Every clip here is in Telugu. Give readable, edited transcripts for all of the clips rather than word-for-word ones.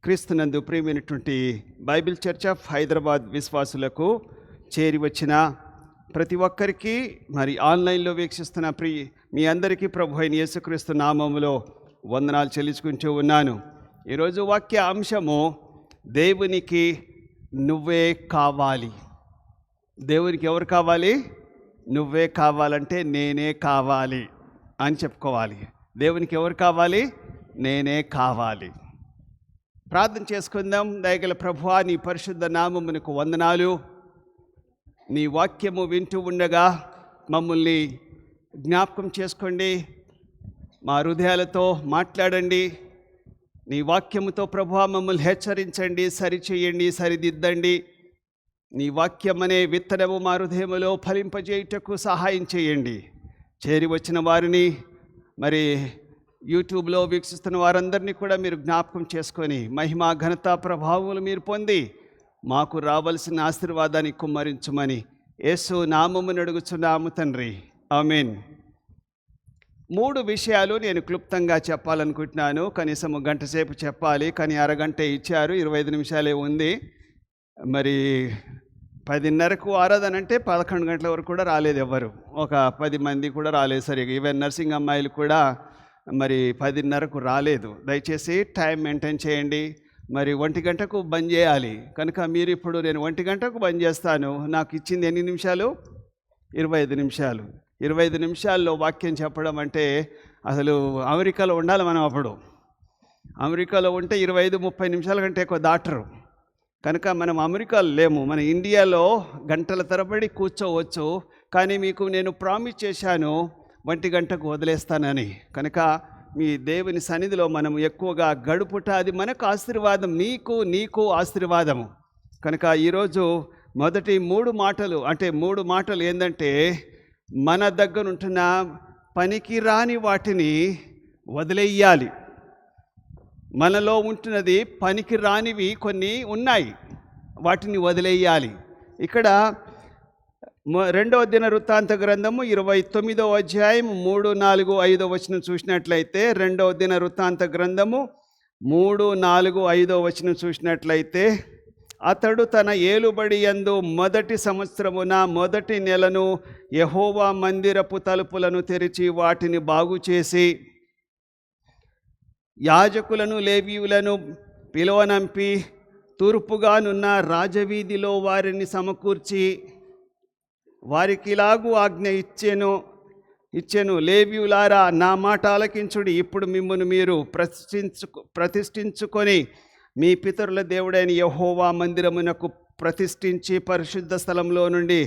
క్రీస్తునందు ప్రియమైనటువంటి బైబిల్ చర్చ్ ఆఫ్ హైదరాబాద్ విశ్వాసులకు చేరి వచ్చిన ప్రతి ఒక్కరికి మరి ఆన్లైన్లో వీక్షిస్తున్న మీ అందరికీ ప్రభు అయిన యేసుక్రీస్తు నామములో వందనాలు చెల్లించుకుంటూ ఉన్నాను. ఈరోజు వాక్య అంశము దేవునికి నువ్వే కావాలి. దేవునికి ఎవరు కావాలి? నువ్వే కావాలంటే నేనే కావాలి అని చెప్పుకోవాలి. దేవునికి ఎవరు కావాలి? నేనే కావాలి. ప్రార్థన చేసుకుందాం. దయగల ప్రభువా, నీ పరిశుద్ధ నామమునకు వందనాలు. నీ వాక్యము వింటూ ఉండగా మమ్మల్ని జ్ఞాపకం చేసుకోండి, మా హృదయాలతో మాట్లాడండి. నీ వాక్యముతో ప్రభువా మమ్మల్ని హెచ్చరించండి, సరిచేయండి, సరిదిద్దండి. నీ వాక్యం అనే విత్తనము మా హృదయములో ఫలింపజేయుటకు సహాయం చేయండి. చేరి వచ్చిన వారిని, మరి యూట్యూబ్లో వీక్షిస్తున్న వారందరినీ కూడా మీరు జ్ఞాపకం చేసుకొని మహిమ ఘనత ప్రభావములు మీరు పొంది మాకు రావలసిన ఆశీర్వాదాన్ని కుమ్మరించమని యేసు నామమును అడుగుచున్నాము తండ్రి, ఆమేన్. 3 విషయాలు నేను క్లుప్తంగా చెప్పాలనుకుంటున్నాను. కనీసం గంట సేపు చెప్పాలి, కానీ అరగంట ఇచ్చారు, 25 నిమిషాలే ఉంది. మరి 10:30కు ఆరాధన అంటే 11 గంటల వరకు కూడా రాలేదు ఎవ్వరు. ఒక 10 మంది కూడా రాలేదు సరిగా. ఈవెన్ నర్సింగ్ అమ్మాయిలు కూడా మరి 10:30కు రాలేదు. దయచేసి టైం మెయింటైన్ చేయండి. మరి 1 గంటకు బంద్ చేయాలి కనుక మీరు ఇప్పుడు నేను 1 గంటకు బంద్ చేస్తాను. నాకు ఇచ్చింది ఎన్ని నిమిషాలు? 25 నిమిషాలు. 25 నిమిషాల్లో వాక్యం చెప్పడం అంటే అసలు అమెరికాలో ఉండాలి మనం. అప్పుడు అమెరికాలో ఉంటే 25-30 నిమిషాల కంటే ఎక్కువ దాటరు. కనుక మనం అమెరికాలో లేము, మన ఇండియాలో గంటల తరబడి కూర్చోవచ్చు. కానీ మీకు నేను ప్రామిస్ చేశాను 1 గంటకు వదిలేస్తానని. కనుక మీ దేవుని సన్నిధిలో మనం ఎక్కువగా గడుపుట అది మనకు ఆశీర్వాదం, నీకు ఆశీర్వాదము. కనుక ఈరోజు మొదటి 3 మాటలు, అంటే 3 మాటలు ఏంటంటే, మన దగ్గర ఉంటున్న పనికి రాని వాటిని వదిలేయాలి. మనలో ఉంటున్నది పనికి రానివి కొన్ని ఉన్నాయి, వాటిని వదిలేయాలి. ఇక్కడ 2వ దినవృత్తాంత గ్రంథము 29వ అధ్యాయం 3, 4, 5 వచనం చూసినట్లయితే, 2వ దినవృత్తాంత గ్రంథము 3, 4, 5 వచనం చూసినట్లయితే, అతడు తన ఏలుబడి యందు మొదటి సంవత్సరమున మొదటి నెలను యెహోవా మందిరపు తలుపులను తెరిచి వాటిని బాగు చేసి యాజకులను లేవీయులను పిలువనంపి తూర్పుగానున్న రాజవీధిలో వారిని సమకూర్చి వారికి ఇలాగూ ఆజ్ఞ ఇచ్చెను, లేవీయులారా, నా మాట ఆలకించుడి. ఇప్పుడు మిమ్మును మీరు ప్రతిష్ఠించుకొని మీ పితరుల దేవుడైన యెహోవా మందిరమునకు ప్రతిష్ఠించి పరిశుద్ధ స్థలంలో నుండి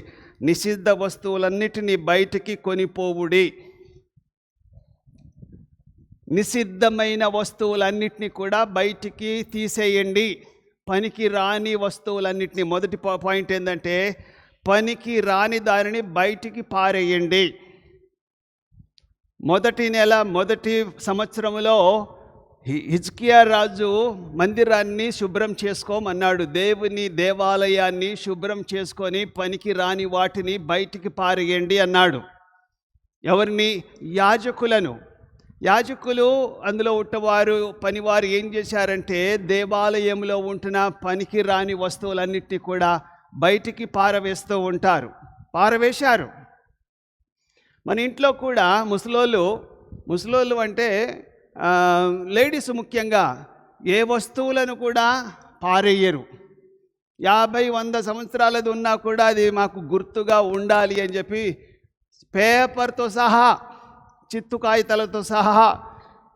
నిషిద్ధ వస్తువులన్నిటినీ బయటికి కొనిపోవుడి. నిషిద్ధమైన వస్తువులన్నిటినీ కూడా బయటికి తీసేయండి. పనికి రాని వస్తువులన్నిటినీ, మొదటి పాయింట్ ఏంటంటే పనికి రాని దానిని బయటికి పారేయండి. మొదటి నెల మొదటి సంవత్సరంలో హిజ్కియా రాజు మందిరాన్ని శుభ్రం చేసుకోమన్నాడు. దేవుని దేవాలయాన్ని శుభ్రం చేసుకొని పనికి రాని వాటిని బయటికి పారేయండి అన్నాడు. ఎవరిని? యాజకులను. యాజకులు, అందులో ఉంటవారు, పనివారు ఏం చేశారంటే దేవాలయంలో ఉంటున్న పనికి రాని వస్తువులన్నిటినీ కూడా బయటికి పారవేస్తూ ఉంటారు. పారవేశారు. మన ఇంట్లో కూడా ముసలోళ్ళు అంటే లేడీస్ ముఖ్యంగా ఏ వస్తువులను కూడా పారేయరు. 50-100 సంవత్సరాలది ఉన్నా కూడా అది మాకు గుర్తుగా ఉండాలి అని చెప్పి పేపర్తో సహా, చిత్తు కాగితాలతో సహా,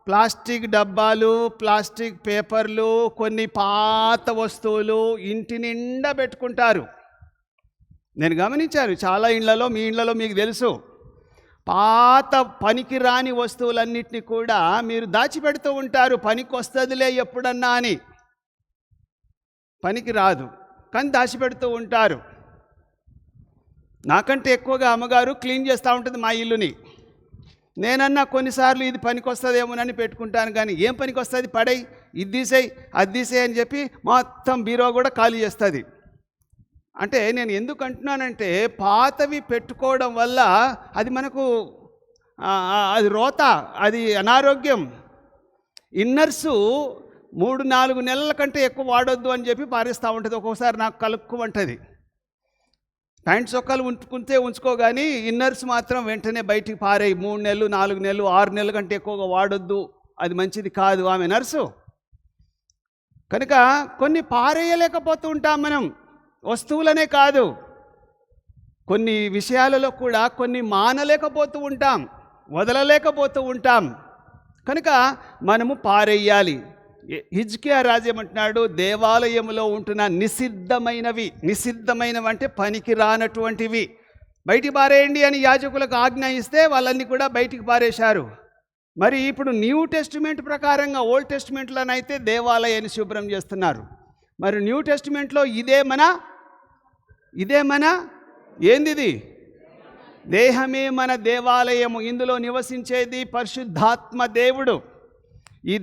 ప్లాస్టిక్ డబ్బాలు, ప్లాస్టిక్ పేపర్లు, కొన్ని పాత వస్తువులు ఇంటి నిండా పెట్టుకుంటారు. నేను గమనించాను చాలా ఇళ్లలో, మీ ఇళ్లలో మీకు తెలుసు, పాత పనికి రాని వస్తువులన్నిటినీ కూడా మీరు దాచిపెడుతూ ఉంటారు. పనికి వస్తుందిలే ఎప్పుడన్నా అని. పనికి రాదు కానీ దాచిపెడుతూ ఉంటారు. నాకంటే ఎక్కువగా అమ్మగారు క్లీన్ చేస్తూ ఉంటుంది మా ఇల్లుని. నేనన్నా కొన్నిసార్లు ఇది పనికి వస్తుందేమోనని పెట్టుకుంటాను, కానీ ఏం పనికి వస్తుంది, పడై, ఇది తీసేయి, అది తీసేయి అని చెప్పి మొత్తం బీరో కూడా ఖాళీ చేస్తుంది. అంటే నేను ఎందుకు అంటున్నానంటే, పాతవి పెట్టుకోవడం వల్ల అది మనకు అది రోత, అది అనారోగ్యం. ఇన్నర్సు 3-4 నెలల కంటే ఎక్కువ వాడొద్దు అని చెప్పి పారేస్తూ ఉంటుంది. ఒక్కోసారి నాకు కలుక్కుమంటుంది. ప్యాంట్ చొక్కాలు ఉంచుకోగాని ఇన్నర్స్ మాత్రం వెంటనే బయటికి పారేయి. 3 నెలలు 4 నెలలు 6 నెలల కంటే ఎక్కువగా వాడొద్దు, అది మంచిది కాదు ఆమె నర్సు. కనుక కొన్ని పారేయలేకపోతూ ఉంటాం మనం. వస్తువులనే కాదు, కొన్ని విషయాలలో కూడా కొన్ని మానలేకపోతూ ఉంటాం, వదలలేకపోతూ ఉంటాం. కనుక మనము పారేయాలి. హిజ్కియా రాజు ఏమంటున్నాడు, దేవాలయంలో ఉంటున్న నిషిద్ధమైనవి అంటే పనికి రానటువంటివి బయటికి పారేయండి అని యాజకులకు ఆజ్ఞ ఇస్తే వాళ్ళన్నీ కూడా బయటికి పారేశారు. మరి ఇప్పుడు న్యూ టెస్టిమెంట్ ప్రకారంగా ఓల్డ్ టెస్టిమెంట్లోనైతే దేవాలయాన్ని శుభ్రం చేస్తున్నారు. మరి న్యూ టెస్టిమెంట్లో ఇదే మన ఏందిది? దేహమే మన దేవాలయము. ఇందులో నివసించేది పరిశుద్ధాత్మ దేవుడు. ఈ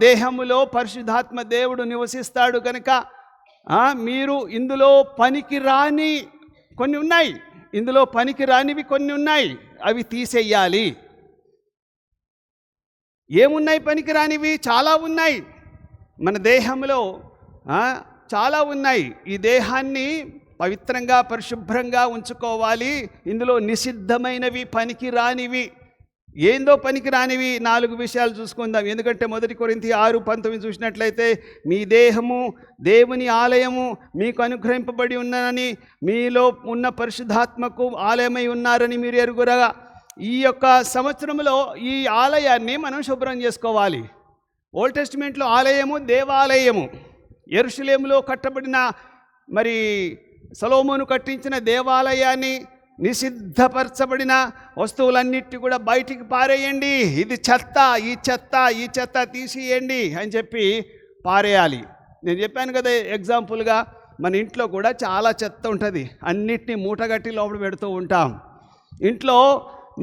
దేహములో పరిశుద్ధాత్మ దేవుడు నివసిస్తాడు. కనుక మీరు ఇందులో పనికి రాని కొన్ని ఉన్నాయి, ఇందులో పనికి రానివి కొన్ని ఉన్నాయి, అవి తీసేయాలి. ఏమున్నాయి పనికి రానివి? చాలా ఉన్నాయి మన దేహంలో, చాలా ఉన్నాయి. ఈ దేహాన్ని పవిత్రంగా పరిశుభ్రంగా ఉంచుకోవాలి. ఇందులో నిషిద్ధమైనవి పనికి రానివి ఏందో పనికి రానివి 4 విషయాలు చూసుకుందాం. ఎందుకంటే 1 కొరింథీ 6:19 చూసినట్లయితే, మీ దేహము దేవుని ఆలయము, మీకు అనుగ్రహింపబడి ఉన్నదని, మీలో ఉన్న పరిశుద్ధాత్మకు ఆలయమై ఉన్నారని మీరు ఎరుగురగా. ఈ యొక్క సంవత్సరంలో ఈ ఆలయాన్ని మనం శుభ్రం చేసుకోవాలి. ఓల్డ్ టెస్టిమెంట్లో ఆలయము దేవాలయము, యెరూషలేములో కట్టబడిన మరి సొలొమోను కట్టించిన దేవాలయాన్ని నిషిద్ధపరచబడిన వస్తువులన్నిటి కూడా బయటికి పారేయండి. ఇది చెత్త, ఈ చెత్త తీసేయండి అని చెప్పి పారేయాలి. నేను చెప్పాను కదా, ఎగ్జాంపుల్గా మన ఇంట్లో కూడా చాలా చెత్త ఉంటుంది. అన్నిటినీ మూటగట్టి లోపల పెడుతూ ఉంటాం. ఇంట్లో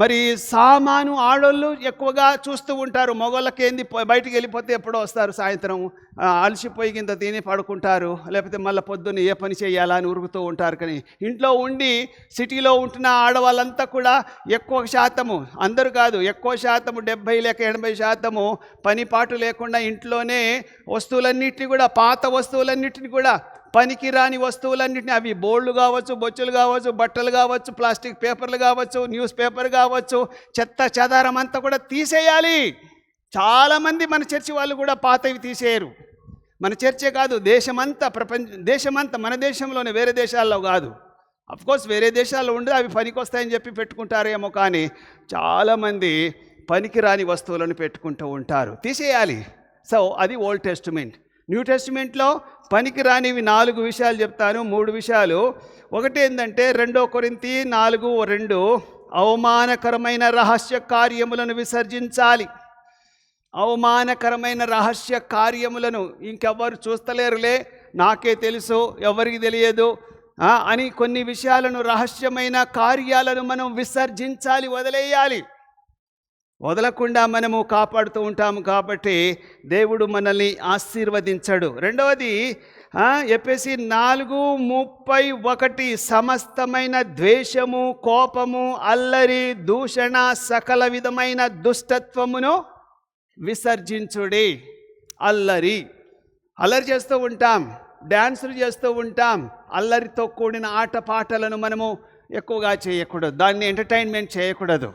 మరి సామాను ఆడోళ్ళు ఎక్కువగా చూస్తూ ఉంటారు. మగవాళ్ళకి ఏంది, బయటికి వెళ్ళిపోతే ఎప్పుడో వస్తారు, సాయంత్రం అలసిపోయి కింద తిని పడుకుంటారు, లేకపోతే మళ్ళీ పొద్దున్న ఏ పని చేయాలా అని ఉరుకుతూ ఉంటారు. కానీ ఇంట్లో ఉండి సిటీలో ఉంటున్న ఆడవాళ్ళంతా కూడా ఎక్కువ శాతము, అందరూ కాదు, ఎక్కువ శాతము 70-80% పని పాటు లేకుండా ఇంట్లోనే వస్తువులన్నిటిని కూడా, పాత వస్తువులన్నిటిని కూడా, పనికి రాని వస్తువులన్నింటినీ, అవి బోళ్ళు కావచ్చు, బొచ్చులు కావచ్చు, బట్టలు కావచ్చు, ప్లాస్టిక్ పేపర్లు కావచ్చు, న్యూస్ పేపర్ కావచ్చు, చెత్త చెదారం అంతా కూడా తీసేయాలి. చాలామంది మన చర్చి వాళ్ళు కూడా పాతవి తీసేయరు. మన చర్చే కాదు, దేశమంతా మన దేశంలోనే, వేరే దేశాల్లో కాదు. అఫ్కోర్స్ వేరే దేశాల్లో ఉండి అవి పనికి వస్తాయని చెప్పి పెట్టుకుంటారేమో, కానీ చాలామంది పనికి రాని వస్తువులను పెట్టుకుంటూ ఉంటారు. తీసేయాలి. సో అది ఓల్డ్ టెస్టిమెంట్. న్యూ టెస్టిమెంట్లో పనికి రానివి 4 విషయాలు చెప్తాను, 3 విషయాలు. ఒకటి ఏంటంటే 2 కొరింథీ 4:2, అవమానకరమైన రహస్య కార్యములను విసర్జించాలి. అవమానకరమైన రహస్య కార్యములను ఇంకెవ్వరు చూస్తలేరులే, నాకే తెలుసు, ఎవరికి తెలియదు అని కొన్ని విషయాలను, రహస్యమైన కార్యాలను మనం విసర్జించాలి, వదిలేయాలి. వదలకుండా మనము కాపాడుతూ ఉంటాము. కాబట్టి దేవుడు మనల్ని ఆశీర్వదించడు. రెండవది ఎఫెసీ 4:31, సమస్తమైన ద్వేషము, కోపము, అల్లరి, దూషణ, సకల విధమైన దుష్టత్వమును విసర్జించుడి. అల్లరి చేస్తూ ఉంటాం, డ్యాన్సులు చేస్తూ ఉంటాం. అల్లరితో కూడిన ఆటపాటలను మనము ఎక్కువగా చేయకూడదు, దాన్ని ఎంటర్టైన్మెంట్ చేయకూడదు.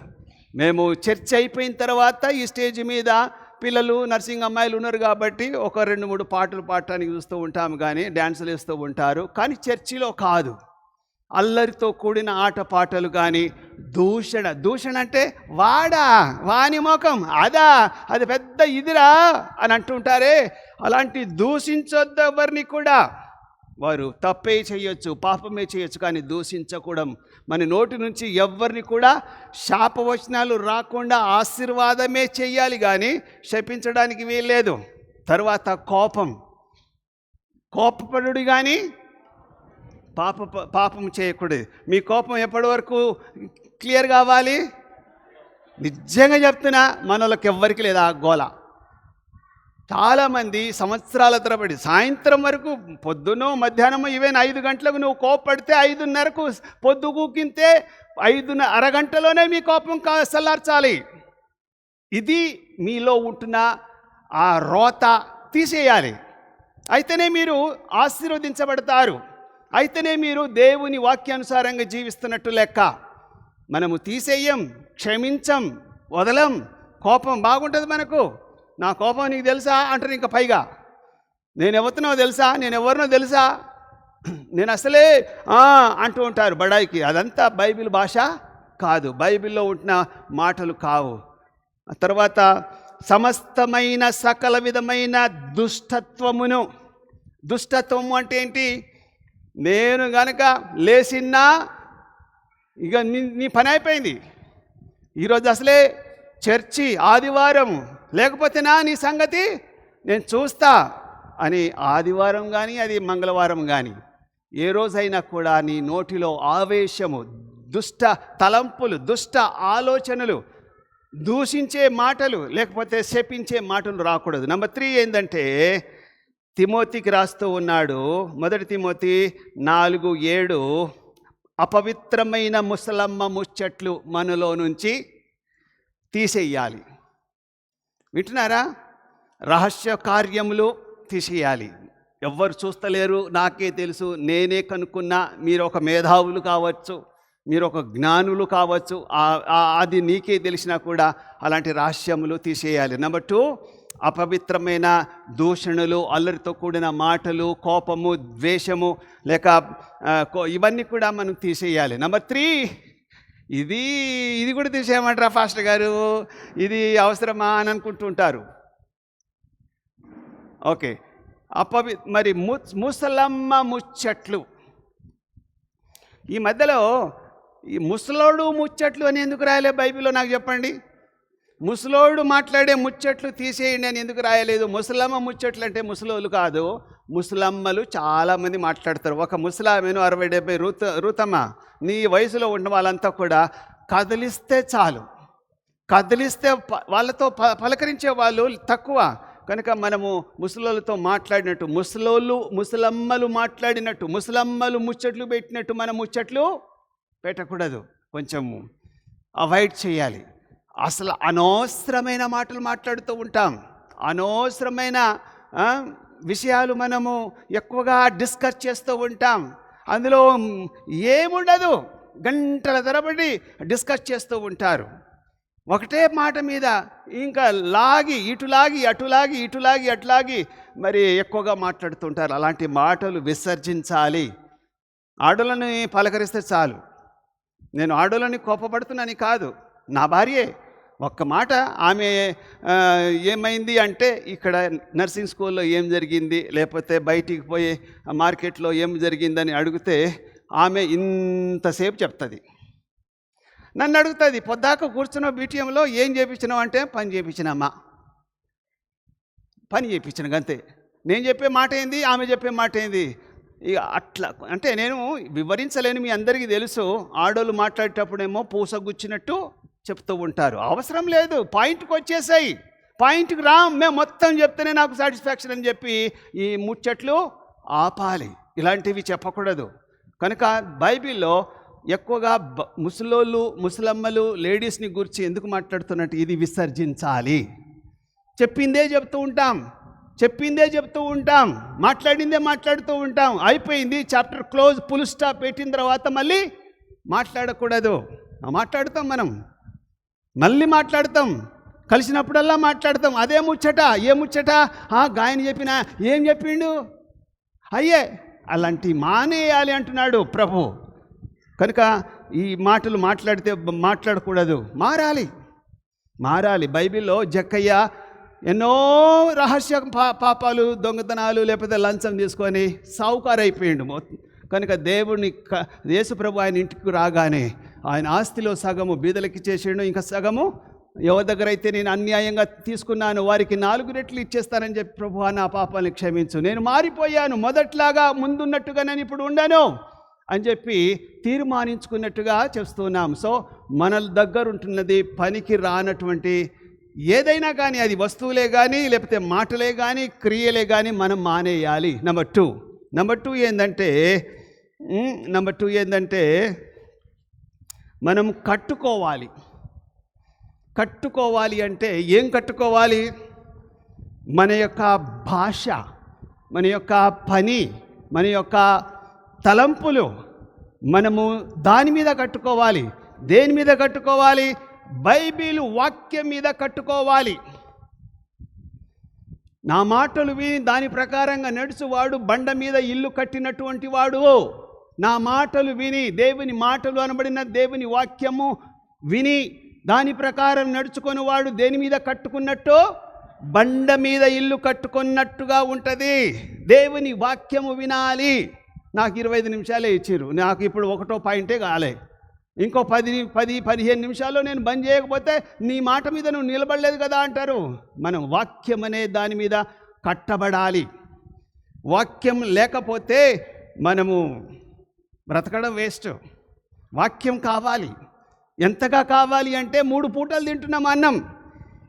మేము చర్చ్ అయిపోయిన తర్వాత ఈ స్టేజ్ మీద పిల్లలు, నర్సింగ్ అమ్మాయిలు ఉన్నారు కాబట్టి 1-2-3 పాటలు పాడటానికి చూస్తూ ఉంటాము, కానీ డ్యాన్సులు వేస్తూ ఉంటారు. కానీ చర్చిలో కాదు. అల్లరితో కూడిన ఆటపాటలు కానీ, దూషణ అంటే వాని ముఖం అది పెద్ద ఇదిరా అని అంటుంటారే, అలాంటి దూషించొద్దు ఎవరిని కూడా. వారు తప్పే చేయొచ్చు, పాపమే చేయొచ్చు, కానీ దూషించకూడదు. మన నోటి నుంచి ఎవరిని కూడా శాపవచనాలు రాకుండా ఆశీర్వాదమే చేయాలి, కానీ శపించడానికి వీల్లేదు. తర్వాత కోపపడు కానీ పాపం చేయకూడదు. మీ కోపం ఎప్పటి వరకు క్లియర్ కావాలి? నిజంగా చెప్తున్నా, మనోళ్ళకి ఎవ్వరికి లేదు ఆ గోల. చాలామంది సంవత్సరాల తరబడి సాయంత్రం వరకు, పొద్దునో మధ్యాహ్నమో, ఈవెన్ 5 గంటలకు నువ్వు కోపడితే 5:30కు పొద్దు కూకింతే 5 అరగంటలోనే మీ కోపం చల్లార్చాలి. ఇది మీలో ఉంటున్న ఆ రోత తీసేయాలి. అయితేనే మీరు ఆశీర్వదించబడతారు. అయితేనే మీరు దేవుని వాక్యానుసారంగా జీవిస్తున్నట్టు లెక్క. మనము తీసేయం, క్షమించం, వదలం. కోపం బాగుంటుంది మనకు. నా కోపం నీకు తెలుసా అంటారు. ఇంకా పైగా నేను ఎవరినో తెలుసా, నేను ఎవరినో తెలుసా, నేను అసలే అంటూ ఉంటారు బడాయికి. అదంతా బైబిల్ భాష కాదు, బైబిల్లో ఉంటున్న మాటలు కావు. తర్వాత సమస్తమైన సకల విధమైన దుష్టత్వము అంటే ఏంటి? నేను గనక లేచిన్నా ఇక నీ పని అయిపోయింది. ఈరోజు అసలే చర్చి ఆదివారం, లేకపోతే నీ సంగతి నేను చూస్తా అని ఆదివారం కానీ అది మంగళవారం కానీ ఏ రోజైనా కూడా నీ నోటిలో ఆవేశము, దుష్ట తలంపులు, దుష్ట ఆలోచనలు, దూషించే మాటలు, లేకపోతే శపించే మాటలు రాకూడదు. నెంబర్ 3 ఏంటంటే తిమోతికి రాస్తూ ఉన్నాడు, 1 తిమోతి 4:7, అపవిత్రమైన ముసలమ్మ ముచ్చట్లు మనలో నుంచి తీసేయాలి. వింటున్నారా? రహస్య కార్యములు తీసేయాలి. ఎవ్వరు చూస్తలేరు, నాకే తెలుసు, నేనే కనుక్కున్నా. మీరు ఒక మేధావులు కావచ్చు, మీరు ఒక జ్ఞానులు కావచ్చు, అది నీకే తెలిసినా కూడా అలాంటి రహస్యములు తీసేయాలి. నెంబర్ 2, అపవిత్రమైన దూషణలు, అల్లరితో కూడిన మాటలు, కోపము, ద్వేషము, లేక ఇవన్నీ కూడా మనం తీసేయాలి. నెంబర్ 3, ఇది కూడా తీసేయమంటారా ఫాస్టర్ గారు, ఇది అవసరమా అని అనుకుంటూ ఉంటారు. ఓకే, మరి ముసలమ్మ ముచ్చట్లు. ఈ మధ్యలో ఈ ముసలోడు ముచ్చట్లు అని ఎందుకు రాయలే బైబిల్లో నాకు చెప్పండి. ముసలోడు మాట్లాడే ముచ్చట్లు తీసేయండి అని ఎందుకు రాయలేదు? ముసలమ్మ ముచ్చట్లు అంటే ముసలోళ్ళు కాదు, ముసలమ్మలు చాలామంది మాట్లాడతారు. ఒక ముసలామెను 60-70 రూతమ్మ, నీ వయసులో ఉన్న వాళ్ళంతా కూడా కదిలిస్తే చాలు, కదిలిస్తే వాళ్ళతో పలకరించే వాళ్ళు తక్కువ. కనుక మనము ముసలోళ్ళతో మాట్లాడినట్టు, ముసలమ్మలు మాట్లాడినట్టు, ముసలమ్మలు ముచ్చట్లు పెట్టినట్టు మనం ముచ్చట్లు పెట్టకూడదు. కొంచెము అవాయిడ్ చేయాలి. అసలు అనవసరమైన మాటలు మాట్లాడుతూ ఉంటాం, అనవసరమైన విషయాలు మనము ఎక్కువగా డిస్కస్ చేస్తూ ఉంటాం. అందులో ఏముండదు, గంటల తరబడి డిస్కస్ చేస్తూ ఉంటారు. ఒకటే మాట మీద ఇంకా ఇటులాగి అటులాగి మరి ఎక్కువగా మాట్లాడుతుంటారు. అలాంటి మాటలు విసర్జించాలి. ఆడోళ్ళని పలకరిస్తే చాలు. నేను ఆడోళ్ళని కోపపడుతున్నాను కాదు, నా భార్యే ఒక్క మాట, ఆమె ఏమైంది అంటే ఇక్కడ నర్సింగ్ స్కూల్లో ఏం జరిగింది, లేకపోతే బయటికి పోయి మార్కెట్లో ఏం జరిగిందని అడిగితే ఆమె ఇంతసేపు చెప్తుంది. నన్ను అడుగుతుంది, పొద్దాక కూర్చున్న బీటీఎంలో ఏం చేయించినావు అంటే, పని చేయించినమ్మా, పని చేయించిన అంతే. నేను చెప్పే మాట ఏంది, ఆమె చెప్పే మాట ఏంది, ఇక అట్లా. అంటే నేను వివరించలేను, మీ అందరికీ తెలుసు. ఆడోళ్ళు మాట్లాడేటప్పుడేమో పూసగుచ్చినట్టు చెప్తూ ఉంటారు. అవసరం లేదు, పాయింట్కి వచ్చేసాయి, పాయింట్కి మేము మొత్తం చెప్తేనే నాకు సాటిస్ఫాక్షన్ అని చెప్పి ఈ ముచ్చట్లు ఆపాలి. ఇలాంటివి చెప్పకూడదు. కనుక బైబిల్లో ఎక్కువగా ముసలోళ్ళు, ముసలమ్మలు, లేడీస్ని గురించి ఎందుకు మాట్లాడుతున్నట్టు, ఇది విసర్జించాలి. చెప్పిందే చెప్తూ ఉంటాం, మాట్లాడిందే మాట్లాడుతూ ఉంటాం. అయిపోయింది, చాప్టర్ క్లోజ్, ఫుల్ స్టాప్ పెట్టిన తర్వాత మళ్ళీ మాట్లాడకూడదు. మాట్లాడుతాం, మనం మళ్ళీ మాట్లాడతాం, కలిసినప్పుడల్లా మాట్లాడతాం. అదే ముచ్చట, ఏ ముచ్చట, గాయని చెప్పినా ఏం చెప్పిండు, అయ్యే అలాంటి మానేయాలి అంటున్నాడు ప్రభు. కనుక ఈ మాటలు మాట్లాడకూడదు, మారాలి. బైబిల్లో జక్కయ్య ఎన్నో రహస్య పాపాలు, దొంగతనాలు, లేకపోతే లంచం తీసుకొని సావుకారైపోయిండు. కనుక దేవుడిని యేసు ప్రభు ఆయన ఇంటికి రాగానే ఆయన ఆస్తిలో సగము బీదలకి చేసిండు, ఇంకా సగము ఎవరి దగ్గర అయితే నేను అన్యాయంగా తీసుకున్నాను వారికి 4 రెట్లు ఇచ్చేస్తానని చెప్పి, ప్రభు నా పాపాలను క్షమించు, నేను మారిపోయాను, మొదట్లాగా ముందున్నట్టుగా నేను ఇప్పుడు ఉండను అని చెప్పి తీర్మానించుకున్నట్టుగా చేస్తున్నాం. సో మన దగ్గర ఉంటున్నది పనికి రానటువంటి ఏదైనా కానీ, అది వస్తువులే కానీ, లేకపోతే మాటలే కానీ, క్రియలే కానీ మనం మానేయాలి. నెంబర్ టూ ఏంటంటే మనం కట్టుకోవాలి అంటే ఏం కట్టుకోవాలి? మన యొక్క భాష, మన యొక్క పని, మన యొక్క తలంపులు మనము దాని మీద కట్టుకోవాలి. దేని మీద కట్టుకోవాలి? బైబిల్ వాక్యం మీద కట్టుకోవాలి. నా మాటలు విని దాని ప్రకారంగా నడుచువాడు బండ మీద ఇల్లు కట్టినటువంటి వాడు. నా మాటలు విని, దేవుని మాటలు అనబడిన దేవుని వాక్యము విని దాని ప్రకారం నడుచుకొని వాడు దేని మీద కట్టుకున్నట్టు? బండ మీద ఇల్లు కట్టుకున్నట్టుగా ఉంటుంది. దేవుని వాక్యము వినాలి. నాకు 25 నిమిషాలే ఇచ్చారు, నాకు ఇప్పుడు ఒకటో పాయింటే కాలే. ఇంకో 10-15 నిమిషాల్లో నేను బంద్ చేయకపోతే నీ మాట మీద నువ్వు నిలబడలేదు కదా అంటారు. మనం వాక్యం అనే దాని మీద కట్టబడాలి. వాక్యం లేకపోతే మనము బ్రతకడం వేస్ట్. వాక్యం కావాలి. ఎంతగా కావాలి అంటే 3 పూటలు తింటున్నాం అన్నం.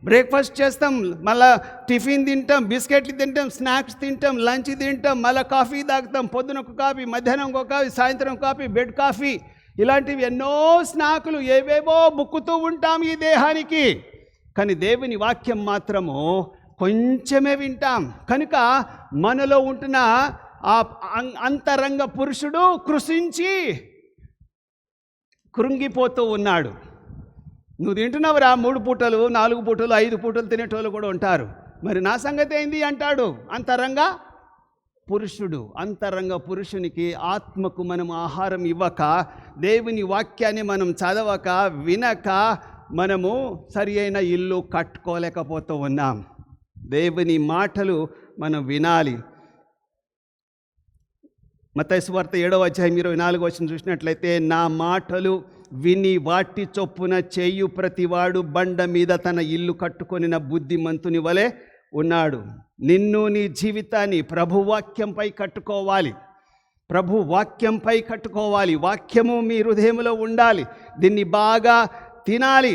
బ్రేక్ఫాస్ట్ చేస్తాం, మళ్ళీ టిఫిన్ తింటాం, బిస్కెట్లు తింటాం, స్నాక్స్ తింటాం, లంచ్ తింటాం, మళ్ళీ కాఫీ తాగుతాం. పొద్దున ఒక కాఫీ, మధ్యాహ్నం ఒక కాఫీ, సాయంత్రం కాఫీ, బెడ్ కాఫీ, ఇలాంటివి ఎన్నో స్నాకులు ఏవేవో బుక్కుతూ ఉంటాం ఈ దేహానికి. కానీ దేవుని వాక్యం మాత్రము కొంచెమే వింటాం. కనుక మనలో ఉంటున్న ఆ అంతరంగ పురుషుడు కృషించి కృంగిపోతూ ఉన్నాడు. నువ్వు తింటున్నావురా 3 పూటలు, 4 పూటలు, 5 పూటలు తినేటోళ్ళు కూడా ఉంటారు. మరి నా సంగతి ఏంది అంటాడు అంతరంగ పురుషుడు. అంతరంగ పురుషునికి ఆత్మకు మనం ఆహారం ఇవ్వక, దేవుని వాక్యాన్ని మనం చదవక, వినక మనము సరి అయిన ఇల్లు కట్టుకోలేకపోతూ ఉన్నాం. దేవుని మాటలు మనం వినాలి. మత్తయి సువార్త 7వ అధ్యాయం 24వ వచనం చూసినట్లయితే, నా మాటలు విని వాటి చొప్పున చేయు ప్రతివాడు బండ మీద తన ఇల్లు కట్టుకొనిన బుద్ధిమంతుని వలె ఉన్నాడు. నిన్ను, నీ జీవితాన్ని ప్రభు వాక్యంపై కట్టుకోవాలి. ప్రభు వాక్యంపై కట్టుకోవాలి. వాక్యము మీ హృదయంలో ఉండాలి. దీన్ని బాగా తినాలి.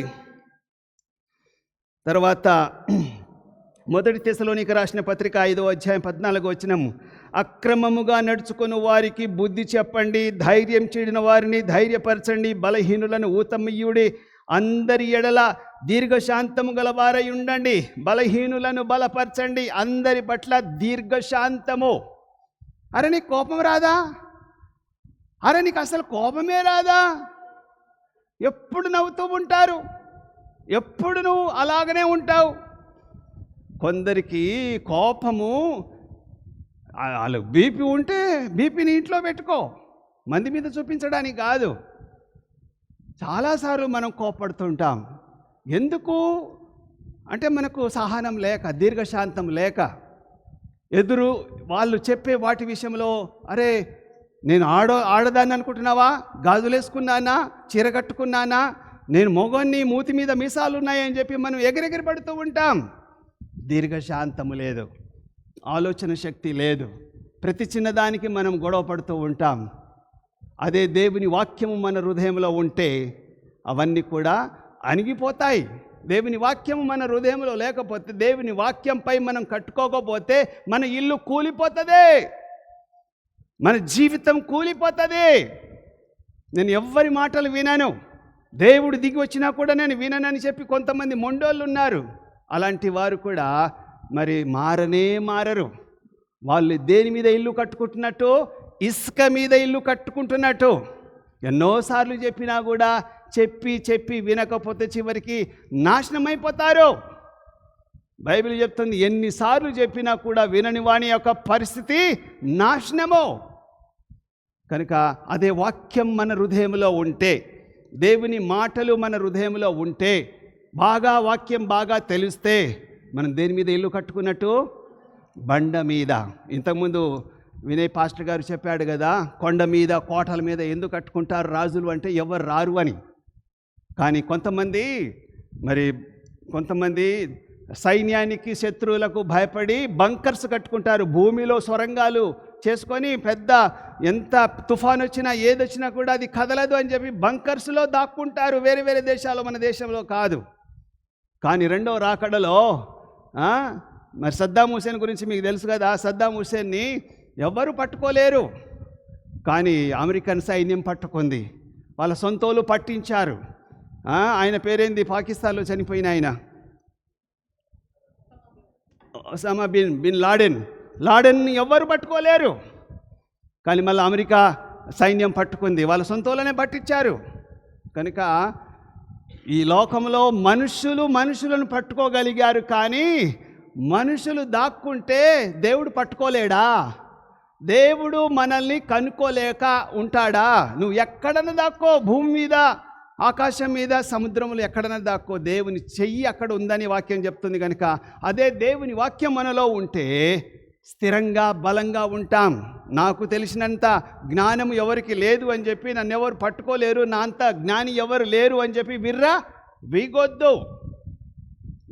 తర్వాత 1 తెస్సలోనికీయులకు రాసిన పత్రిక 5వ అధ్యాయం 14వ వచనం, అక్రమముగా నడుచుకుని వారికి బుద్ధి చెప్పండి, ధైర్యం చెడిన వారిని ధైర్యపరచండి, బలహీనులను ఊతమియ్యుడి, అందరి ఎడల దీర్ఘశాంతము గలవారై ఉండండి. బలహీనులను బలపరచండి, అందరి పట్ల దీర్ఘశాంతము. అరే నీకు కోపం రాదా? అరే నీకు అసలు కోపమే రాదా? ఎప్పుడు నవ్వుతూ ఉంటారు, ఎప్పుడు నువ్వు అలాగనే ఉంటావు. కొందరికి కోపము, వాళ్ళు బీపీ ఉంటే బీపీని ఇంట్లో పెట్టుకో, మంది మీద చూపించడానికి కాదు. చాలాసార్లు మనం కోపడుతుంటాం. ఎందుకు అంటే మనకు సహనం లేక, దీర్ఘశాంతం లేక, ఎదురు వాళ్ళు చెప్పే వాటి విషయంలో, అరే నేను ఆడదాన్ని అనుకుంటున్నావా? గాజులేసుకున్నానా? చీర కట్టుకున్నానా? నేను మొగోన్ని, మూతి మీద మీసాలు ఉన్నాయని చెప్పి మనం ఎగిరెగిరి పడుతూ ఉంటాం. దీర్ఘశాంతము లేదు, ఆలోచన శక్తి లేదు. ప్రతి చిన్నదానికి మనం గొడవ పడుతూ ఉంటాం. అదే దేవుని వాక్యము మన హృదయంలో ఉంటే అవన్నీ కూడా అణిగిపోతాయి. దేవుని వాక్యము మన హృదయంలో లేకపోతే, దేవుని వాక్యంపై మనం కట్టుకోకపోతే మన ఇల్లు కూలిపోతుంది, మన జీవితం కూలిపోతుంది. నేను ఎవ్వరి మాటలు వినను, దేవుడు దిగి వచ్చినా కూడా నేను విననని చెప్పి కొంతమంది మొండోళ్ళు ఉన్నారు. అలాంటి వారు కూడా మరి మారరు. వాళ్ళు దేని మీద ఇల్లు కట్టుకుంటున్నట్టు? ఇసుక మీద ఇల్లు కట్టుకుంటున్నట్టు. ఎన్నోసార్లు చెప్పినా కూడా చెప్పి వినకపోతే చివరికి నాశనం అయిపోతారు. బైబిల్ చెప్తుంది, ఎన్నిసార్లు చెప్పినా కూడా వినని వాని యొక్క పరిస్థితి నాశనము. కనుక అదే వాక్యం మన హృదయంలో ఉంటే, దేవుని మాటలు మన హృదయంలో ఉంటే, బాగా వాక్యం బాగా తెలిస్తే మనం దేని మీద ఇల్లు కట్టుకున్నట్టు? బండ మీద. ఇంతకుముందు వినయ్ పాస్టర్ గారు చెప్పాడు కదా, కొండ మీద, కోటల మీద ఎందుకు కట్టుకుంటారు రాజులు అంటే ఎవరు రారు అని. కానీ కొంతమంది సైన్యానికి, శత్రువులకు భయపడి బంకర్స్ కట్టుకుంటారు. భూమిలో సొరంగాలు చేసుకొని ఎంత తుఫాన్ వచ్చినా ఏదొచ్చినా కూడా అది కదలదు అని చెప్పి బంకర్స్లో దాక్కుంటారు. వేరే దేశాల్లో, మన దేశంలో కాదు. కానీ 2వ రాకడలో మరి సద్దాం హుసేన్ గురించి మీకు తెలుసు కదా. సద్దాం హుసేన్ని ఎవ్వరూ పట్టుకోలేరు, కానీ అమెరికన్ సైన్యం పట్టుకుంది. వాళ్ళ సొంతోళ్ళు పట్టించారు. ఆయన పేరేంది? పాకిస్తాన్లో చనిపోయిన ఆయన ఒసామా బిన్ లాడెన్ని ఎవ్వరు పట్టుకోలేరు. కానీ మళ్ళీ అమెరికా సైన్యం పట్టుకుంది, వాళ్ళ సొంతలోనే పట్టించారు. కనుక ఈ లోకంలో మనుషులను పట్టుకోగలిగారు, కానీ మనుషులు దాక్కుంటే దేవుడు పట్టుకోలేడా? దేవుడు మనల్ని కనుక్కోలేక ఉంటాడా? నువ్వు ఎక్కడన్నా దాక్కో, భూమి మీద, ఆకాశం మీద, సముద్రంలో ఎక్కడన్నా దాక్కో, దేవుని చెయ్యి అక్కడ ఉందని వాక్యం చెప్తుంది. కనుక అదే దేవుని వాక్యం మనలో ఉంటే స్థిరంగా బలంగా ఉంటాం. నాకు తెలిసినంత జ్ఞానం ఎవరికి లేదు అని చెప్పి నన్ను ఎవరు పట్టుకోలేరు, నా అంత జ్ఞాని ఎవరు లేరు అని చెప్పి వీగొద్దు.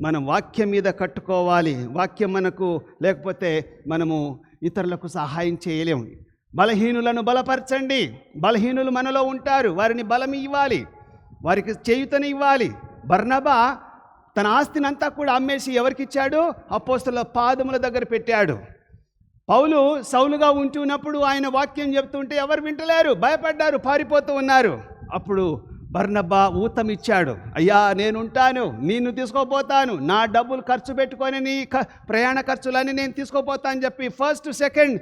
మనం వాక్యం మీద కట్టుకోవాలి. వాక్యం మనకు లేకపోతే మనము ఇతరులకు సహాయం చేయలేము. బలహీనులను బలపరచండి. బలహీనులు మనలో ఉంటారు, వారిని బలం ఇవ్వాలి, వారికి చేయుతని ఇవ్వాలి. బర్నబా తన ఆస్తిని అంతా కూడా అమ్మేసి ఎవరికి ఇచ్చాడు? అపోస్తలుల పాదముల దగ్గర పెట్టాడు. పౌలు సౌలుగా ఉంటున్నప్పుడు ఆయన వాక్యం చెప్తుంటే ఎవరు వింటలేరు, భయపడ్డారు, పారిపోతూ ఉన్నారు. అప్పుడు బర్నబా ఊతమిచ్చాడు, అయ్యా నేనుంటాను, నిన్ను తీసుకోపోతాను, నా డబ్బులు ఖర్చు పెట్టుకొని నీ ప్రయాణ ఖర్చులన్నీ నేను తీసుకోపోతాను అని చెప్పి ఫస్ట్ సెకండ్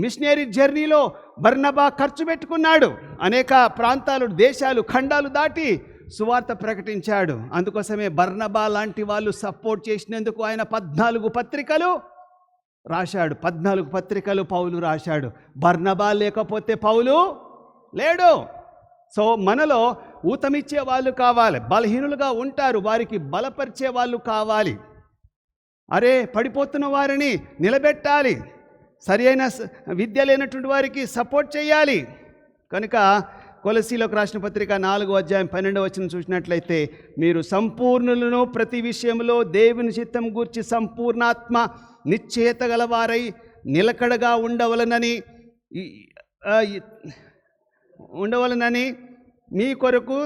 మిషనరీ జర్నీలో బర్నబా ఖర్చు పెట్టుకున్నాడు. అనేక ప్రాంతాలు, దేశాలు, ఖండాలు దాటి సువార్త ప్రకటించాడు. అందుకోసమే బర్నబా లాంటి వాళ్ళు సపోర్ట్ చేసినందుకు ఆయన 14 పత్రికలు రాశాడు. 14 పత్రికలు పౌలు రాశాడు. బర్నబా లేకపోతే పౌలు లేడు. సో మనలో ఊతమిచ్చే వాళ్ళు కావాలి, బలహీనులుగా ఉంటారు, వారికి బలపరిచే వాళ్ళు కావాలి. అరే పడిపోతున్న వారిని నిలబెట్టాలి, సరి అయిన విద్య లేనటువంటి వారికి సపోర్ట్ చేయాలి. కనుక కొలసీలోకి రాసిన పత్రిక 4వ అధ్యాయం 12వ వచనం చూసినట్లయితే, మీరు సంపూర్ణులను ప్రతి విషయంలో దేవుని చిత్తం గూర్చి సంపూర్ణాత్మ నిశ్చయత గలవారై నిలకడగా ఉండవలనని మీ కొరకు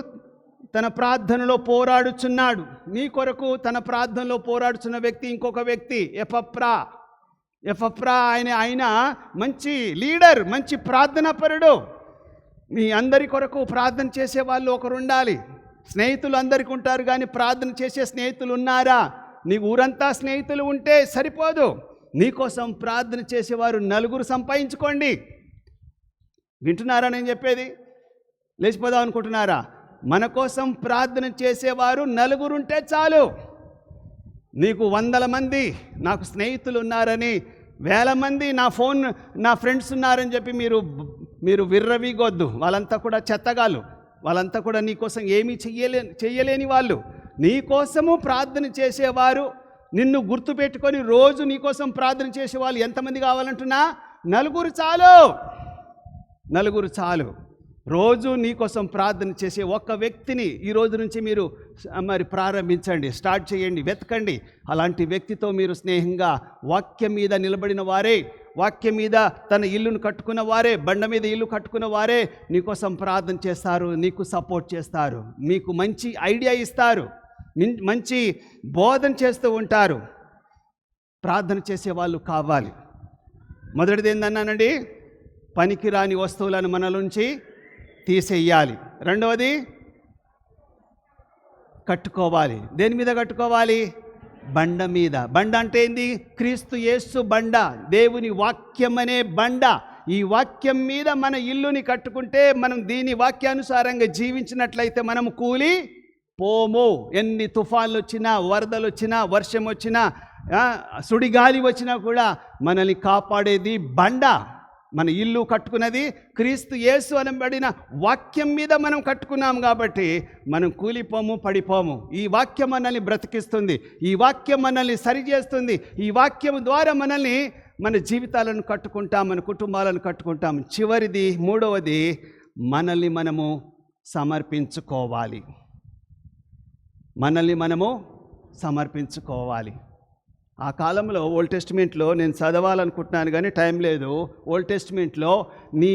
తన ప్రార్థనలో పోరాడుచున్నాడు. మీ కొరకు తన ప్రార్థనలో పోరాడుచున్న వ్యక్తి ఇంకొక వ్యక్తి ఎపఫ్రా ఆయన మంచి లీడర్, మంచి ప్రార్థనాపరుడు. మీ అందరి కొరకు ప్రార్థన చేసే వాళ్ళు ఒకరు ఉండాలి. స్నేహితులు అందరికీ ఉంటారు, కానీ ప్రార్థన చేసే స్నేహితులు ఉన్నారా? నీ ఊరంతా స్నేహితులు ఉంటే సరిపోదు, నీకోసం ప్రార్థన చేసేవారు 4 సంపాదించుకోండి. వింటున్నారా నేను చెప్పేది? లేచిపోదాం అనుకుంటున్నారా? మన కోసం ప్రార్థన చేసేవారు 4 ఉంటే చాలు. నీకు 100 మంది నాకు స్నేహితులు ఉన్నారని, 1000 మంది నా ఫ్రెండ్స్ ఉన్నారని చెప్పి మీరు విర్రవీగొద్దు. వాళ్ళంతా కూడా చెత్తగాళ్ళు, వాళ్ళంతా కూడా నీకోసం ఏమీ చెయ్యలేని వాళ్ళు. నీకోసము ప్రార్థన చేసేవారు, నిన్ను గుర్తుపెట్టుకొని రోజు నీకోసం ప్రార్థన చేసేవాళ్ళు ఎంతమంది కావాలంటున్నా? 4 చాలు. 4 చాలు. రోజు నీకోసం ప్రార్థన చేసే ఒక్క వ్యక్తిని ఈ రోజు నుంచి మీరు ప్రారంభించండి, స్టార్ట్ చేయండి, వెతకండి. అలాంటి వ్యక్తితో మీరు స్నేహంగా వాక్యం మీద నిలబడిన వారే, వాక్యం మీద తన ఇల్లును కట్టుకున్న వారే, బండ మీద ఇల్లు కట్టుకున్న వారే నీకోసం ప్రార్థన చేస్తారు, నీకు సపోర్ట్ చేస్తారు, మీకు మంచి ఐడియా ఇస్తారు, మంచి బోధన చేస్తూ ఉంటారు. ప్రార్థన చేసే వాళ్ళు కావాలి. మొదటిది ఏందన్నానండి? పనికిరాని వస్తువులను మన నుంచి తీసేయాలి. రెండవది కట్టుకోవాలి. దేని మీద కట్టుకోవాలి? బండ మీద. బండ అంటే ఏంది? క్రీస్తు యేసు బండ, దేవుని వాక్యం అనే బండ. ఈ వాక్యం మీద మన ఇల్లుని కట్టుకుంటే, మనం దీని వాక్యానుసారంగా జీవించినట్లయితే మనం కూలి పోము. ఎన్ని తుఫాన్లు వచ్చినా, వరదలు వచ్చినా, వర్షం వచ్చినా, సుడిగాలి వచ్చినా కూడా మనల్ని కాపాడేది బండ. మన ఇల్లు కట్టుకున్నది క్రీస్తు యేసు అనబడిన వాక్యం మీద మనం కట్టుకున్నాం కాబట్టి మనం కూలిపోము, పడిపోము. ఈ వాక్యం మనల్ని బ్రతికిస్తుంది, ఈ వాక్యం మనల్ని సరిచేస్తుంది, ఈ వాక్యం ద్వారా మన జీవితాలను కట్టుకుంటాం, మన కుటుంబాలను కట్టుకుంటాం. చివరిది, మూడవది, మనల్ని మనము సమర్పించుకోవాలి. మనల్ని మనము సమర్పించుకోవాలి. ఆ కాలంలో ఓల్డ్ టెస్టిమెంట్లో నేను చదవాలనుకుంటున్నాను కానీ టైం లేదు. ఓల్డ్ టెస్టిమెంట్లో నీ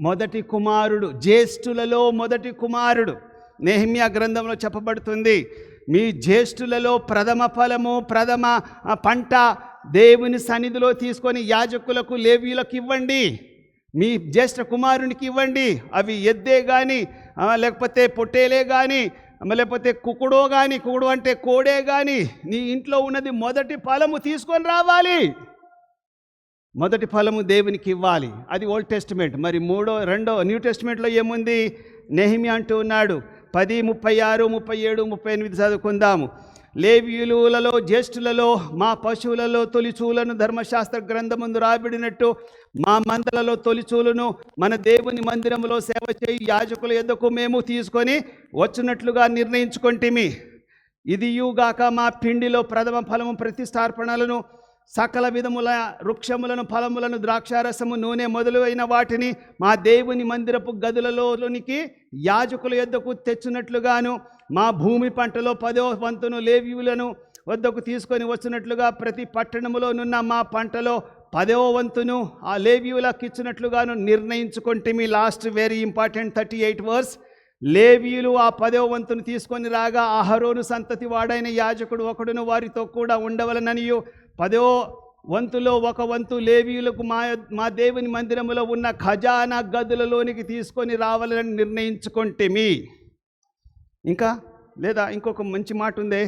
మొదటి కుమారుడు, జ్యేష్ఠులలో మొదటి కుమారుడు, నెహెమ్యా గ్రంథంలో చెప్పబడుతుంది, మీ జ్యేష్ఠులలో ప్రథమ ఫలము, ప్రథమ పంట దేవుని సన్నిధిలో తీసుకొని యాజకులకు, లేవీయులకు ఇవ్వండి, మీ జ్యేష్ఠ కుమారునికి ఇవ్వండి. అవి ఎద్దే కానీ లేకపోతే పొట్టేలే కానీ లేకపోతే కుకుడో కానీ, కుకుడు అంటే కోడే కానీ, నీ ఇంట్లో ఉన్నది మొదటి ఫలము తీసుకొని రావాలి. మొదటి ఫలము దేవునికి ఇవ్వాలి. అది ఓల్డ్ టెస్టిమెంట్. మరి రెండో న్యూ టెస్టిమెంట్లో ఏముంది? నెహెమ్యా అంటూ ఉన్నాడు. 10, 36, 37, 38 చదువుకుందాము. లేవీయులలో జ్యేష్ఠులలో మా పశువులలో తొలిచూలను ధర్మశాస్త్ర గ్రంథమందు రాబడినట్టు మా మందలలో తొలిచూలను మన దేవుని మందిరంలో సేవ చేయి యాజకుల యొద్దకు మేము తీసుకొని వచ్చినట్లుగా నిర్ణయించుకొంటిమి. ఇదియుగాక మా పిండిలో ప్రథమ ఫలము ప్రతిష్టార్పణలను సకల విధముల వృక్షములను ఫలములను ద్రాక్షారసము నూనె మొదలైన వాటిని మా దేవుని మందిరపు గదులలోనికి యాజకుల యొద్దకు తెచ్చినట్లుగాను మా భూమి పంటలో 10వ వంతును లేవీయులను వద్దకు తీసుకొని వచ్చినట్లుగా ప్రతి పట్టణములోనున్న మా పంటలో 10వ వంతును ఆ లేవీయులకు ఇచ్చినట్లుగాను నిర్ణయించుకొంటిమి. Last very important 38 verse. లేవీయులు ఆ 10వ వంతును తీసుకొని రాగా అహరోను సంతతి వాడైన యాజకుడు ఒకడును వారితో కూడా ఉండవలననియు 10వ వంతులో 1 వంతు లేవీయులకు మా దేవుని మందిరములో ఉన్న ఖజానా గదులలోనికి తీసుకొని రావాలని నిర్ణయించుకొంటిమి. ఇంకా లేదా ఇంకొక మంచి మాట ఉందే,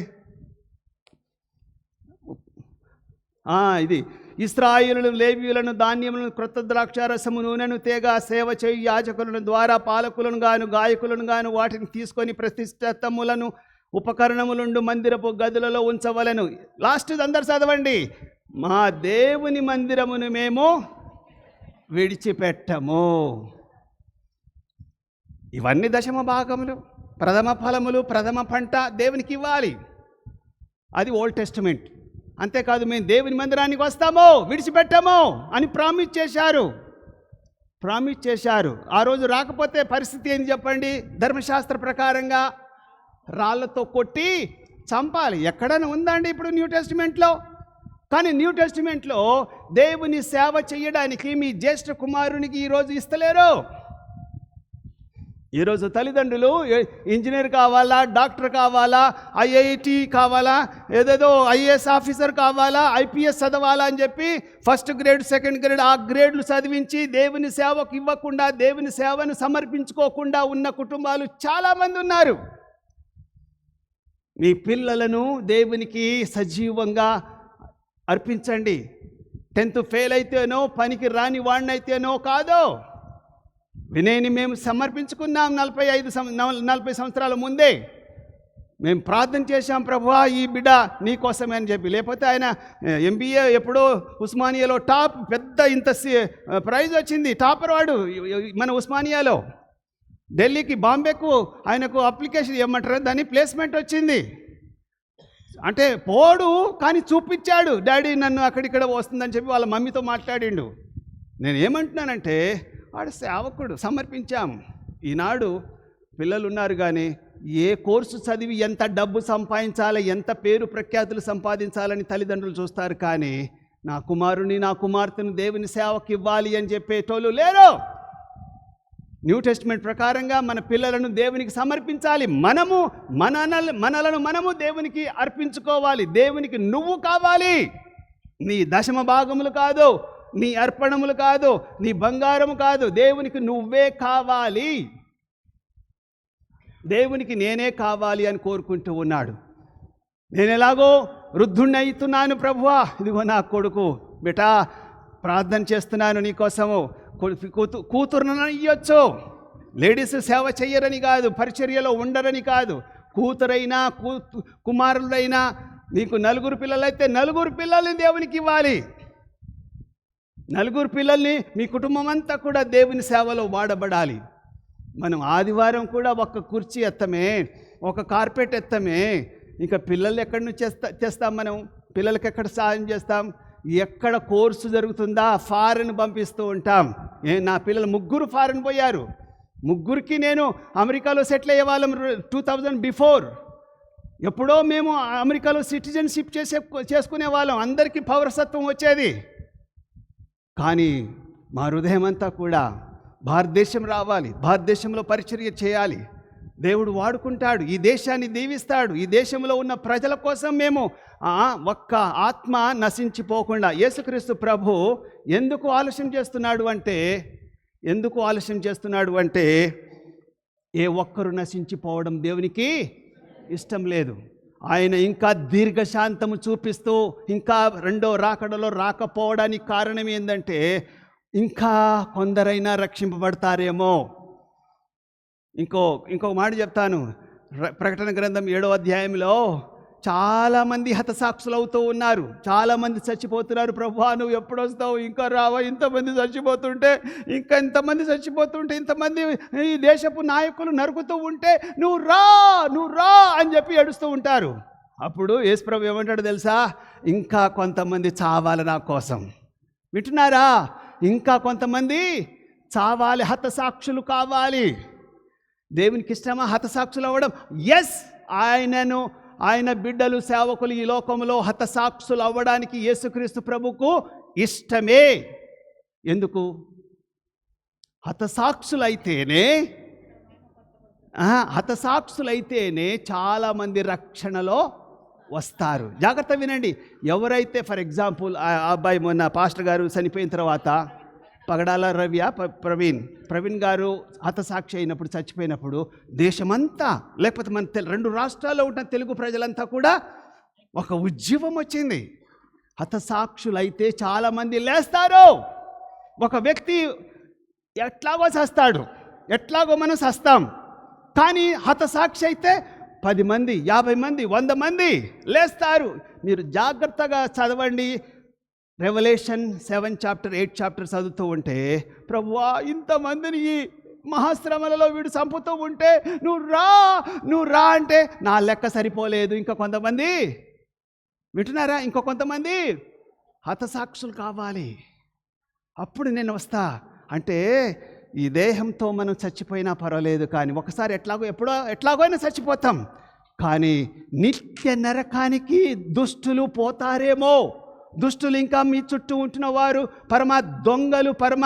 ఇది ఇశ్రాయేలు లేవీయులను ధాన్యములను క్రొత్త ద్రాక్షారసము నూనెను తేగ సేవ చేయు యాజకులను ద్వారా పాలకులను గాను గాయకులను గాను వాటిని తీసుకొని ప్రతిష్ఠితములను ఉపకరణములుండు మందిరపు గదులలో ఉంచవలను. లాస్ట్ అందరు చదవండి. మా దేవుని మందిరమును మేము విడిచిపెట్టము. ఇవన్నీ దశమ భాగములు, ప్రథమ ఫలములు, ప్రథమ పంట దేవునికి ఇవ్వాలి. అది ఓల్డ్ టెస్టిమెంట్. అంతేకాదు మేము దేవుని మందిరానికి వస్తాము విడిచిపెట్టము అని ప్రామిస్ చేశారు. ఆ రోజు రాకపోతే పరిస్థితి ఏంటి చెప్పండి? ధర్మశాస్త్ర ప్రకారంగా రాళ్లతో కొట్టి చంపాలి. ఎక్కడైనా ఉందండి ఇప్పుడు న్యూ టెస్టిమెంట్లో? కానీ న్యూ టెస్టిమెంట్లో దేవుని సేవ చేయడానికి మీ జ్యేష్ఠ కుమారునికి ఈరోజు ఇస్తలేరు. ఈరోజు తల్లిదండ్రులు ఇంజనీర్ కావాలా, డాక్టర్ కావాలా, ఐఐటి కావాలా, ఏదేదో ఐఏఎస్ ఆఫీసర్ కావాలా, ఐపీఎస్ చదవాలా అని చెప్పి ఫస్ట్ గ్రేడ్, సెకండ్ గ్రేడ్ ఆ గ్రేడ్లు చదివించి దేవుని సేవకు ఇవ్వకుండా, దేవుని సేవను సమర్పించుకోకుండా ఉన్న కుటుంబాలు చాలామంది ఉన్నారు. మీ పిల్లలను దేవునికి సజీవంగా అర్పించండి. 10th ఫెయిల్ అయితేనో, పనికి రాని వాడినైతేనో కాదో. వినయని మేము సమర్పించుకున్నాం 40 సంవత్సరాల ముందే. మేము ప్రార్థన చేశాం, ప్రభువా ఈ బిడ్డ నీ కోసమే అని చెప్పి. లేకపోతే ఆయన MBA ఎప్పుడో ఉస్మానియాలో టాప్, పెద్ద ఇంత ప్రైజ్ వచ్చింది, టాపర్ వాడు మన ఉస్మానియాలో. ఢిల్లీకి, బాంబేకు ఆయనకు అప్లికేషన్ ఏమంటారు దాన్ని, ప్లేస్మెంట్ వచ్చింది. అంటే పోడు కానీ చూపించాడు, డాడీ నన్ను అక్కడిక్కడ వస్తుందని చెప్పి వాళ్ళ మమ్మీతో మాట్లాడిండు. నేను ఏమంటున్నానంటే వాడు సేవకుడు, సమర్పించాం. ఈనాడు పిల్లలు ఉన్నారు కానీ ఏ కోర్సు చదివి ఎంత డబ్బు సంపాదించాలి, ఎంత పేరు ప్రఖ్యాతులు సంపాదించాలని తల్లిదండ్రులు చూస్తారు. కానీ నా కుమారుని, నా కుమార్తెను దేవుని సేవకు ఇవ్వాలి అని చెప్పేటోళ్ళు లేరు. న్యూ టెస్టిమెంట్ ప్రకారంగా మన పిల్లలను దేవునికి సమర్పించాలి. మనలను మనము దేవునికి అర్పించుకోవాలి. దేవునికి నువ్వు కావాలి. నీ దశమ భాగములు కాదు, నీ అర్పణములు కాదు, నీ బంగారము కాదు, దేవునికి నువ్వే కావాలి. దేవునికి నేనే కావాలి అని కోరుకుంటూ ఉన్నాడు. నేను ఎలాగో వృద్ధుణ్ణి అవుతున్నాను ప్రభువా, ఇదిగో నా కొడుకు బేటా ప్రార్థన చేస్తున్నాను నీకోసము, కూతురును ఇయ్యొచ్చు. లేడీస్ సేవ చెయ్యరని కాదు, పరిచర్యలో ఉండరని కాదు. కూతురైనా కుమారులైనా, నీకు 4 పిల్లలైతే 4 పిల్లల్ని దేవునికి ఇవ్వాలి. 4 పిల్లల్ని మీ కుటుంబం అంతా కూడా దేవుని సేవలో వాడబడాలి. మనం ఆదివారం కూడా ఒక కుర్చీ ఎత్తమే, ఒక కార్పెట్ ఎత్తమే. ఇంకా పిల్లలు ఎక్కడి నుంచి చేస్తాం? మనం పిల్లలకి ఎక్కడ సాయం చేస్తాం? ఎక్కడ కోర్సు జరుగుతుందా ఫారెన్ పంపిస్తూ ఉంటాం. నా పిల్లలు 3 ఫారెన్ పోయారు. 3కి నేను అమెరికాలో సెటిల్ అయ్యే వాళ్ళం 2000 బిఫోర్. ఎప్పుడో మేము అమెరికాలో సిటిజన్షిప్ చేసుకునే వాళ్ళం, అందరికీ పౌరసత్వం వచ్చేది. కానీ మా హృదయం అంతా కూడా భారతదేశం రావాలి, భారతదేశంలో పరిచర్య చేయాలి. దేవుడు వాడుకుంటాడు, ఈ దేశాన్ని దీవిస్తాడు. ఈ దేశంలో ఉన్న ప్రజల కోసం మేము ఒక్క ఆత్మ నశించిపోకుండా. యేసుక్రీస్తు ప్రభు ఎందుకు ఆలస్యం చేస్తున్నాడు అంటే ఏ ఒక్కరు నశించిపోవడం దేవునికి ఇష్టం లేదు. ఆయన ఇంకా దీర్ఘశాంతము చూపిస్తూ ఇంకా రెండో రాకడలో రాకపోవడానికి కారణం ఏంటంటే ఇంకా కొందరైనా రక్షింపబడతారేమో. ఇంకో మాట చెప్తాను. ప్రకటన గ్రంథం 7వ అధ్యాయంలో చాలామంది హతసాక్షులు అవుతూ ఉన్నారు. చాలామంది చచ్చిపోతున్నారు. ప్రభువా నువ్వు ఎప్పుడు వస్తావు, ఇంకా రావా, ఇంతమంది చచ్చిపోతుంటే, ఇంకా ఇంతమంది చచ్చిపోతుంటే, ఇంతమంది ఈ దేశపు నాయకులు నరుకుతూ ఉంటే నువ్వు రా అని చెప్పి ఏడుస్తూ ఉంటారు. అప్పుడు యేసు ప్రభు ఏమంటాడు తెలుసా? ఇంకా కొంతమంది చావాలి నా కోసం. వింటున్నారా? ఇంకా కొంతమంది చావాలి, హతసాక్షులు కావాలి. దేవునికి ఇష్టమా హతసాక్షులు అవ్వడం? ఎస్, ఆయన బిడ్డలు సేవకులు ఈ లోకంలో హతసాక్షులు అవ్వడానికి యేసుక్రీస్తు ప్రభుకు ఇష్టమే. ఎందుకు? హతసాక్షులైతేనే చాలామంది రక్షణలో వస్తారు. జాగ్రత్త వినండి. ఎవరైతే ఫర్ ఎగ్జాంపుల్ ఆ అబ్బాయి మొన్న పాస్టర్ గారు చనిపోయిన తర్వాత పగడాల ప్రవీణ్ గారు హతసాక్షి అయినప్పుడు, చచ్చిపోయినప్పుడు దేశమంతా, లేకపోతే మన 2 రాష్ట్రాల్లో ఉన్న తెలుగు ప్రజలంతా కూడా ఒక ఉద్యమం వచ్చింది. హతసాక్షులైతే చాలామంది లేస్తారు. ఒక వ్యక్తి ఎట్లాగో చస్తాడు, ఎట్లాగో మనం చస్తాం. కానీ హతసాక్షి అయితే 10 మంది, 50 మంది, 100 మంది లేస్తారు. మీరు జాగ్రత్తగా చదవండి. రెవల్యూషన్ 7 చాప్టర్ 8 చాప్టర్ చదువుతూ ఉంటే, ప్రభువా ఇంతమందిని ఈ మహాశ్రమలలో వీడు చంపుతూ ఉంటే నువ్వు రా అంటే నా లెక్క సరిపోలేదు. ఇంకా కొంతమంది, వింటున్నారా, ఇంకో కొంతమంది హతసాక్షులు కావాలి. అప్పుడు నేను వస్తా అంటే ఈ దేహంతో మనం చచ్చిపోయినా పర్వాలేదు, కానీ ఒకసారి ఎట్లాగో అయినా చచ్చిపోతాం. కానీ నిత్య నరకానికి దుష్టులు పోతారేమో. దుష్టులు ఇంకా మీ చుట్టూ ఉంటున్న వారు, పరమ దొంగలు, పరమ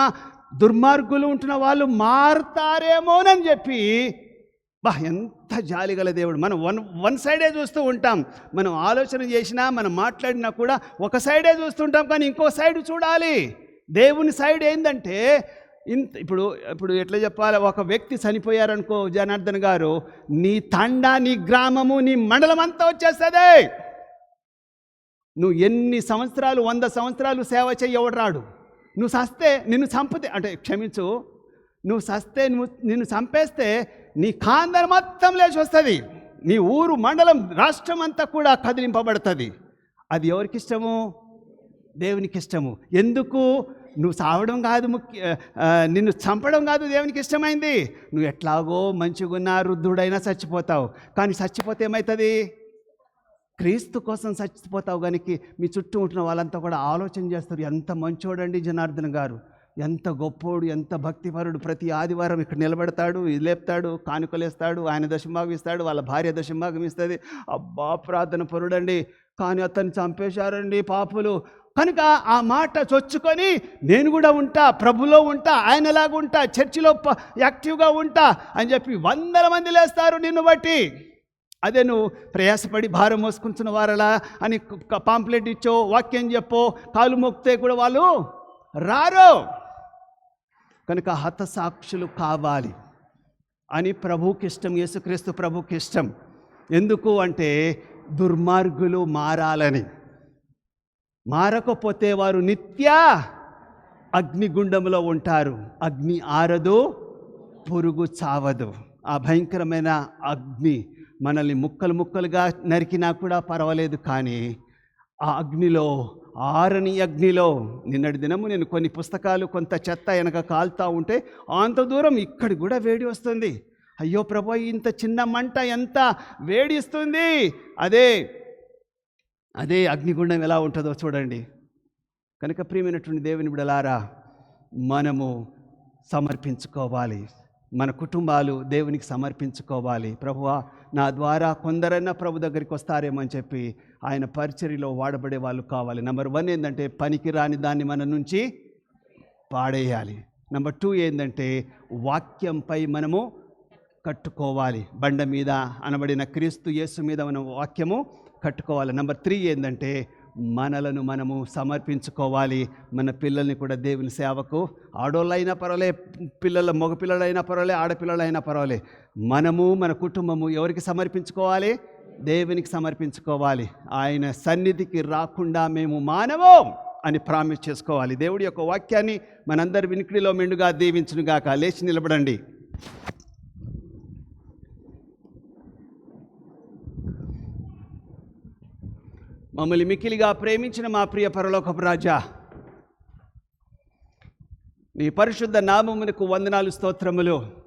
దుర్మార్గులు ఉంటున్న వాళ్ళు మారుతారేమోనని చెప్పి, ఎంత జాలిగల దేవుడు. మనం వన్ సైడే చూస్తూ ఉంటాం. మనం ఆలోచన చేసినా, మనం మాట్లాడినా కూడా ఒక సైడే చూస్తుంటాం. కానీ ఇంకో సైడ్ చూడాలి. దేవుని సైడ్ ఏంటంటే ఇప్పుడు ఎట్లా చెప్పాలి, ఒక వ్యక్తి చనిపోయారనుకో జనార్దన్ గారు, నీ తండా, నీ గ్రామము, నీ మండలం అంతా వచ్చేస్తుంది. నువ్వు ఎన్ని సంవత్సరాలు, 100 సంవత్సరాలు సేవ చెయ్యవడు రాడు. నువ్వు సస్తే, నిన్ను చంపితే, అంటే క్షమించు, నువ్వు సస్తే, నిన్ను చంపేస్తే నీ ఖాందర్ మొత్తం లేచి వస్తుంది. నీ ఊరు, మండలం, రాష్ట్రం అంతా కూడా కదిలింపబడుతుంది. అది ఎవరికి ఇష్టము? దేవునికి ఇష్టము. ఎందుకు? నువ్వు చావడం కాదు నిన్ను చంపడం కాదు దేవునికి ఇష్టమైంది. నువ్వు ఎట్లాగో మంచిగున్నా వృద్ధుడైనా చచ్చిపోతావు. కానీ చచ్చిపోతే ఏమవుతుంది? క్రీస్తు కోసం చచ్చిపోతావు. కనుక మీ చుట్టూ ఉంటున్న వాళ్ళంతా కూడా ఆలోచన చేస్తారు, ఎంత మంచోడండి జనార్దన్ గారు, ఎంత గొప్పోడు, ఎంత భక్తిపరుడు. ప్రతి ఆదివారం ఇక్కడ నిలబెడతాడు, లేపుతాడు, కానుకలేస్తాడు, ఆయన దశంభాగం ఇస్తాడు, వాళ్ళ భార్య దశంభాగం ఇస్తుంది. అబ్బా ప్రార్థన పరుడండి. కానీ అతన్ని చంపేశారండి పాపులు. కనుక ఆ మాట చొచ్చుకొని నేను కూడా ఉంటా, ప్రభులో ఉంటా, ఆయనలాగా ఉంటా, చర్చిలో యాక్టివ్గా ఉంటా అని చెప్పి 100 మంది లేస్తారు నిన్ను బట్టి. అదే నువ్వు ప్రయాసపడి భారం మోసుకుంటున్న వారలా అని పాంప్లెట్ ఇచ్చో, వాక్యం చెప్పో, కాలు మొక్కితే కూడా వాళ్ళు రారు. కనుక హతసాక్షులు కావాలి అని ప్రభువుకి ఇష్టం, యేసుక్రీస్తు ప్రభువుకి ఇష్టం. ఎందుకు అంటే దుర్మార్గులు మారాలని. మారకపోతే వారు నిత్య అగ్నిగుండంలో ఉంటారు. అగ్ని ఆరదు, పురుగు చావదు. ఆ భయంకరమైన అగ్ని మనల్ని ముక్కలు ముక్కలుగా నరికినా కూడా పర్వాలేదు, కానీ ఆ అగ్నిలో, ఆరని అగ్నిలో, నిన్నటి దినము నేను కొన్ని పుస్తకాలు, కొంత చెత్త వెనక కాలుతూ ఉంటే అంత దూరం ఇక్కడికి కూడా వేడి వస్తుంది. అయ్యో ప్రభు, ఇంత చిన్న మంట ఎంత వేడిస్తుంది. అదే అగ్నిగుండం ఎలా ఉంటుందో చూడండి. కనుక ప్రియమైనటువంటి దేవుని బిడ్డలారా, మనము సమర్పించుకోవాలి. మన కుటుంబాలు దేవునికి సమర్పించుకోవాలి. ప్రభువా నా ద్వారా కొందరైనా ప్రభు దగ్గరికి వస్తారేమో అని చెప్పి ఆయన పరిచర్యలో వాడబడే వాళ్ళు కావాలి. నెంబర్ 1 ఏంటంటే పనికి రాని దాన్ని మన నుంచి పాడేయాలి. నెంబర్ 2 ఏంటంటే వాక్యంపై మనము కట్టుకోవాలి. బండ మీద అనబడిన క్రీస్తు యేసు మీద మనం వాక్యము కట్టుకోవాలి. నెంబర్ 3 ఏంటంటే మనలను మనము సమర్పించుకోవాలి. మన పిల్లల్ని కూడా దేవుని సేవకు, ఆడోళ్ళైనా పర్వాలే, మగపిల్లలైనా పర్వాలే, ఆడపిల్లలైనా పర్వాలే, మనము మన కుటుంబము ఎవరికి సమర్పించుకోవాలి? దేవునికి సమర్పించుకోవాలి. ఆయన సన్నిధికి రాకుండా మేము మానవం అని ప్రామిస్ చేసుకోవాలి. దేవుడి యొక్క వాక్యాన్ని మనందరి వినికిడిలో మెండుగా దీవించునుగాక. లేచి నిలబడండి. మమ్మల్ని మిక్కిలిగా ప్రేమించిన మా ప్రియ పరలోకపు రాజా, నీ పరిశుద్ధ నామమునకు వందనాలు, స్తోత్రములు.